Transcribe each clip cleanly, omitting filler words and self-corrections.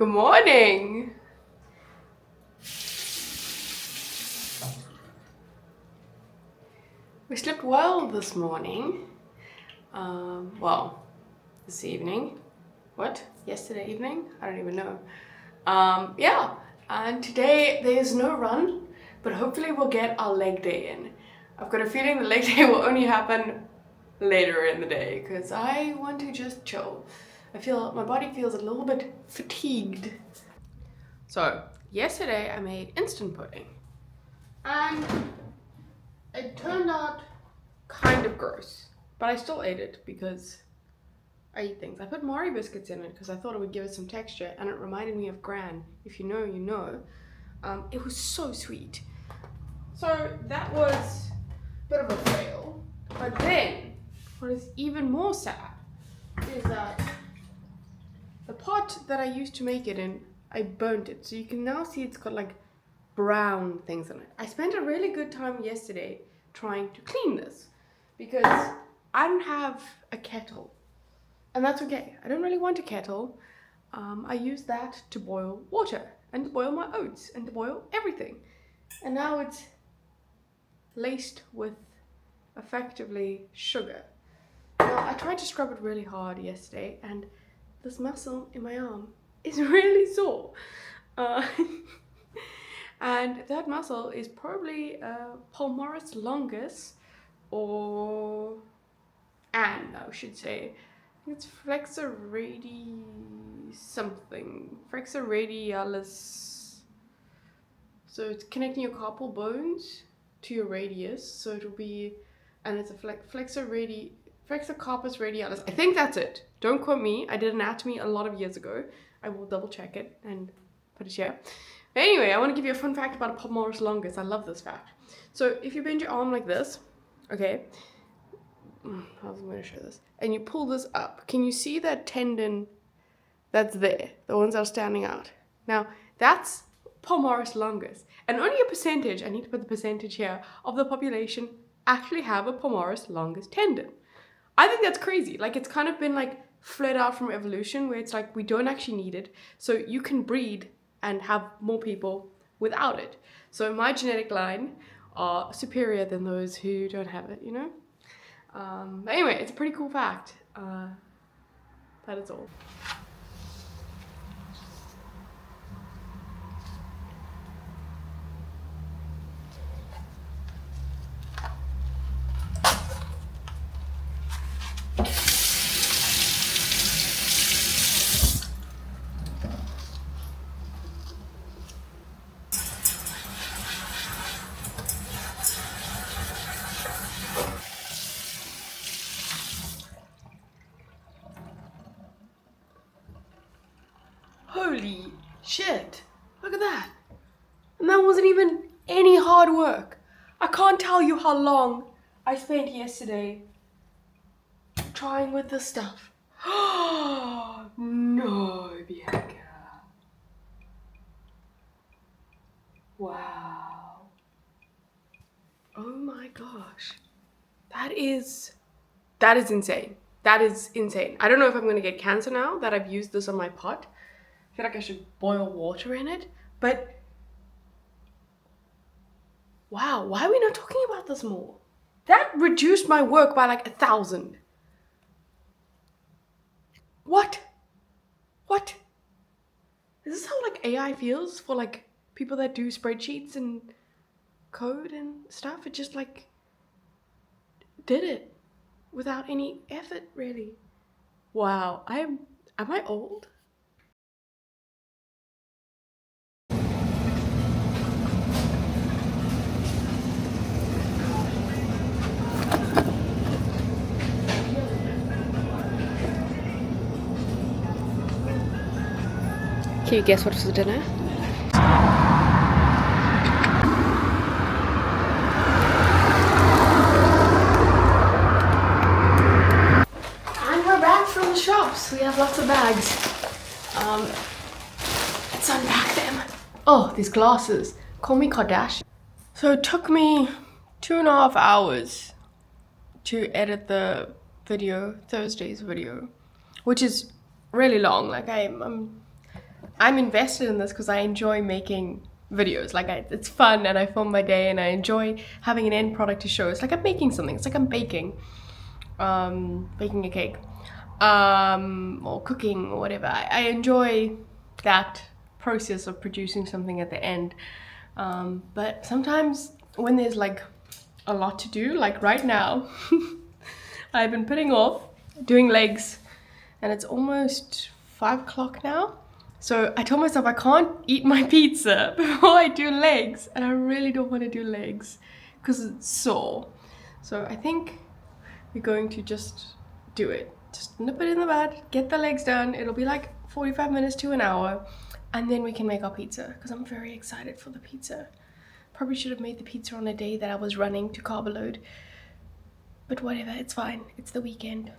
Good morning. We slept well this morning. Well, this evening. What? Yesterday evening? I don't even know. Yeah. And today there's no run, but hopefully we'll get our leg day in. I've got a feeling the leg day will only happen later in the day because I want to just chill. I feel my body feels a little bit fatigued. So yesterday I made instant pudding and it turned out kind of gross, but I still ate it because I eat things. I put Mari biscuits in it because I thought it would give it some texture and it reminded me of Gran. If you know, you know. It was so sweet. So that was a bit of a fail. But then, what is even more sad is that the pot that I used to make it in, I burnt it. So you can now see it's got like brown things in it. I spent a really good time yesterday trying to clean this because I don't have a kettle. And that's okay. I don't really want a kettle. I use that to boil water and to boil my oats and to boil everything. And now it's laced with effectively sugar. Now, I tried to scrub it really hard yesterday and this muscle in my arm is really sore. And that muscle is probably palmaris longus or and I should say. It's flexor radii something. Flexor radialis. So it's connecting your carpal bones to your radius. So it'll be, and it's a flexor carpus radialis. I think that's it. Don't quote me. I did anatomy a lot of years ago. I will double check it and put it here. But anyway, I want to give you a fun fact about a palmaris longus. I love this fact. So if you bend your arm like this, okay, how was I going to show this? And you pull this up. Can you see that tendon that's there? The ones that are standing out. Now, that's palmaris longus. And only a percentage, I need to put the percentage here, of the population actually have a palmaris longus tendon. I think that's crazy. Like, it's kind of been like fled out from evolution where it's like we don't actually need it. So you can breed and have more people without it. So my genetic line are superior than those who don't have it, you know? But anyway, it's a pretty cool fact. That is all. Holy shit, look at that. And that wasn't even any hard work. I can't tell you how long I spent yesterday trying with this stuff. No, Bianca. Wow. Oh my gosh. That is insane. That is insane. I don't know if I'm gonna get cancer now that I've used this on my pot. I feel like I should boil water in it, but wow, why are we not talking about this more? That reduced my work by like 1,000. What? Is this how like AI feels for like people that do spreadsheets and code and stuff? It just like did it without any effort, really. Wow, am I old? Can you guess what's for dinner? And we're back from the shops. We have lots of bags. Let's unpack them. Oh, these glasses. Call me Kardashian. So it took me 2.5 hours to edit the video, Thursday's video, which is really long. Like I'm I'm invested in this because I enjoy making videos. Like it's fun and I film my day and I enjoy having an end product to show. It's like I'm making something. It's like I'm baking a cake, or cooking or whatever. I enjoy that process of producing something at the end. But sometimes when there's like a lot to do, like right now, I've been putting off doing legs and it's almost 5 o'clock now. So I told myself I can't eat my pizza before I do legs, and I really don't want to do legs because it's sore. So I think we're going to just do it. Just nip it in the bud, get the legs done. It'll be like 45 minutes to an hour, and then we can make our pizza because I'm very excited for the pizza. Probably should have made the pizza on a day that I was running to carb load, but whatever, it's fine. It's the weekend.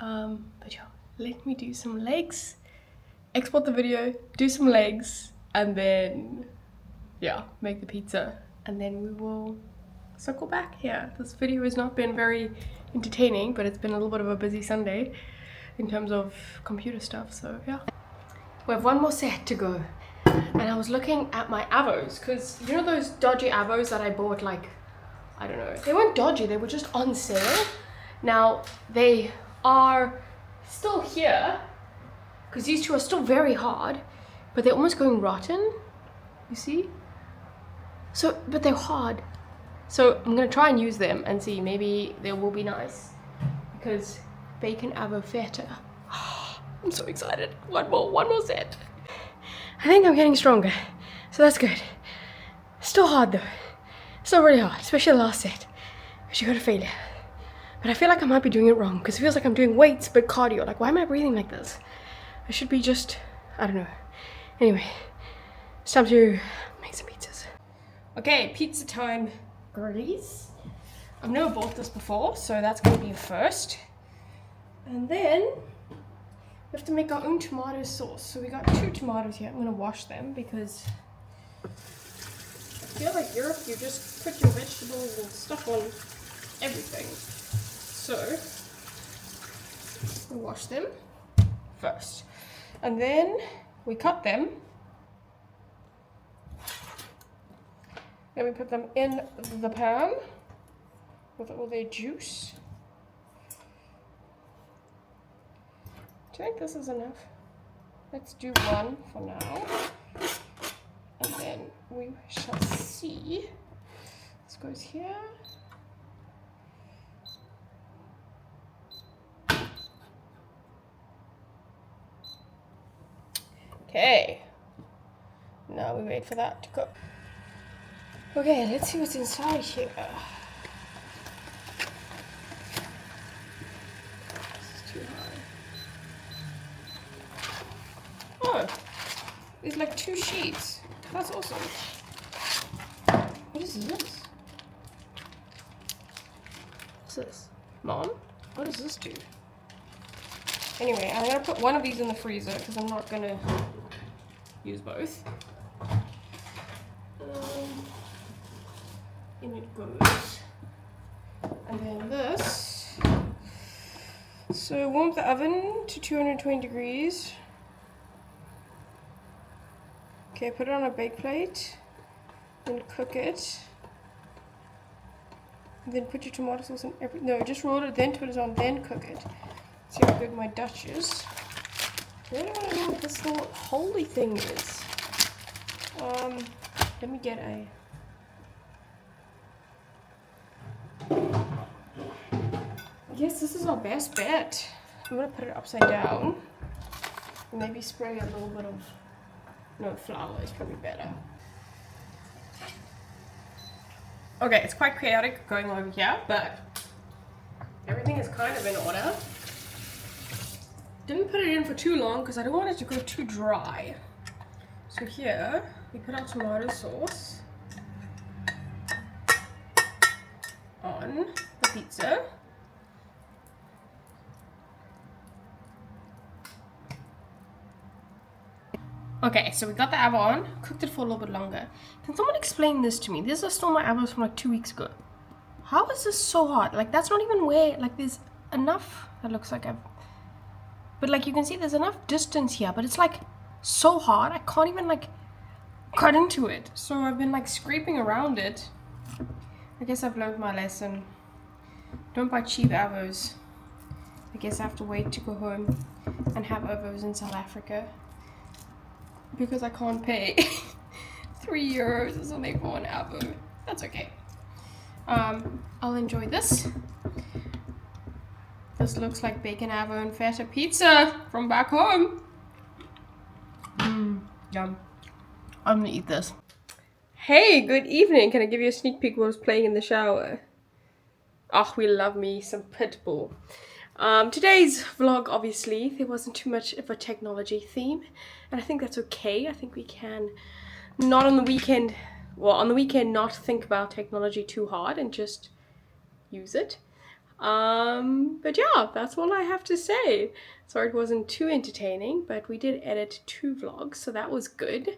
But yeah, let me do some legs, export the video, do some legs, and then yeah, make the pizza, and then we will circle back here. This video has not been very entertaining, but it's been a little bit of a busy Sunday in terms of computer stuff, so yeah. We have one more set to go, and I was looking at my avos because you know those dodgy avos that I bought, like, I don't know, they weren't dodgy, they were just on sale. Now they are still here because these two are still very hard, but they're almost going rotten, you see? So, but they're hard. So I'm gonna try and use them and see, maybe they will be nice because bacon avo feta. I'm so excited. One more set. I think I'm getting stronger, so that's good. Still hard though. Still really hard, especially the last set, because you got a failure. But I feel like I might be doing it wrong because it feels like I'm doing weights but cardio. Like, why am I breathing like this? I should be just, I don't know. Anyway, it's time to make some pizzas. Okay, pizza time, girlies. I've never bought this before, so that's gonna be a first. And then we have to make our own tomato sauce. So we got 2 tomatoes here. I'm gonna wash them because I feel like Europe, you just put your vegetables and stuff on everything. So we'll wash them first. And then we cut them. Then we put them in the pan with all their juice. Do you think this is enough? Let's do 1 for now. And then we shall see. This goes here. Okay. Now we wait for that to cook. Okay, let's see what's inside here. This is too high. Oh, there's like 2 sheets. That's awesome. What is this? What's this? Mom? What does this do? Anyway, I'm gonna put one of these in the freezer because I'm not gonna use both. In it goes. And then this. So warm the oven to 220 degrees. Okay, put it on a bake plate. Then cook it. And then put your tomato sauce in no, just roll it, then put it on, then cook it. See how good my Dutch is. I don't want to know what this little holy thing is. Let me get a... I guess this is our best bet. I'm gonna put it upside down. Maybe spray a little bit of... No, flour is probably better. Okay, it's quite chaotic going over here, but everything is kind of in order. Didn't put it in for too long because I don't want it to go too dry. So here, we put our tomato sauce on the pizza. Okay, so we got the avo on, cooked it for a little bit longer. Can someone explain this to me? These are still my avos from like 2 weeks ago. How is this so hot? Like, that's not even where, like, there's enough, that looks like I've, but like you can see there's enough distance here, but it's like so hard I can't even like cut into it. So I've been like scraping around it. I guess I've learned my lesson. Don't buy cheap avos. I guess I have to wait to go home and have avos in South Africa because I can't pay €3 or something for an avo. That's okay. I'll enjoy this. This looks like bacon avo and feta pizza from back home. Yum. I'm gonna eat this. Hey, good evening. Can I give you a sneak peek what I was playing in the shower? Oh, we love me some Pitbull. Today's vlog, obviously, there wasn't too much of a technology theme, and I think that's okay. I think we can not on the weekend, well, on the weekend not think about technology too hard and just use it. But yeah, that's all I have to say. Sorry it wasn't too entertaining, but we did edit 2 vlogs, so that was good.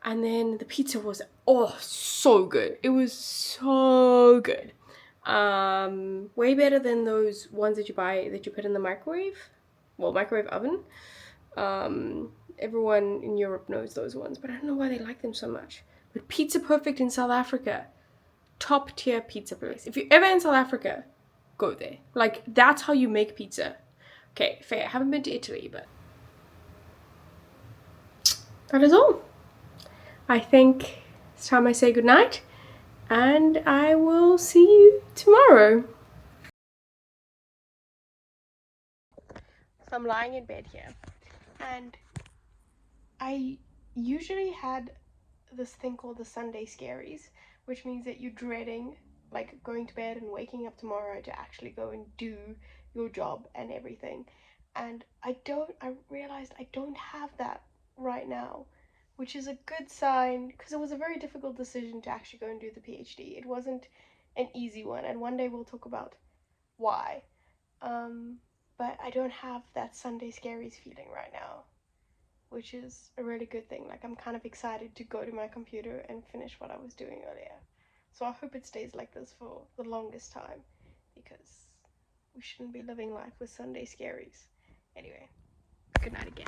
And then the pizza was, oh, so good. It was so good. Way better than those ones that you buy, that you put in the microwave. Well, microwave oven. Everyone in Europe knows those ones, but I don't know why they like them so much. But Pizza Perfect in South Africa, top tier pizza place. If you're ever in South Africa, go there. Like, that's how you make pizza. Okay, fair. I haven't been to Italy, but that is all. I think it's time I say goodnight, and I will see you tomorrow. So I'm lying in bed here, and I usually had this thing called the Sunday scaries, which means that you're dreading like going to bed and waking up tomorrow to actually go and do your job and everything. And I realized I don't have that right now, which is a good sign, because it was a very difficult decision to actually go and do the PhD. It wasn't an easy one, and one day we'll talk about why. But I don't have that Sunday scaries feeling right now, which is a really good thing. Like, I'm kind of excited to go to my computer and finish what I was doing earlier. So I hope it stays like this for the longest time, because we shouldn't be living life with Sunday scaries. Anyway, good night again.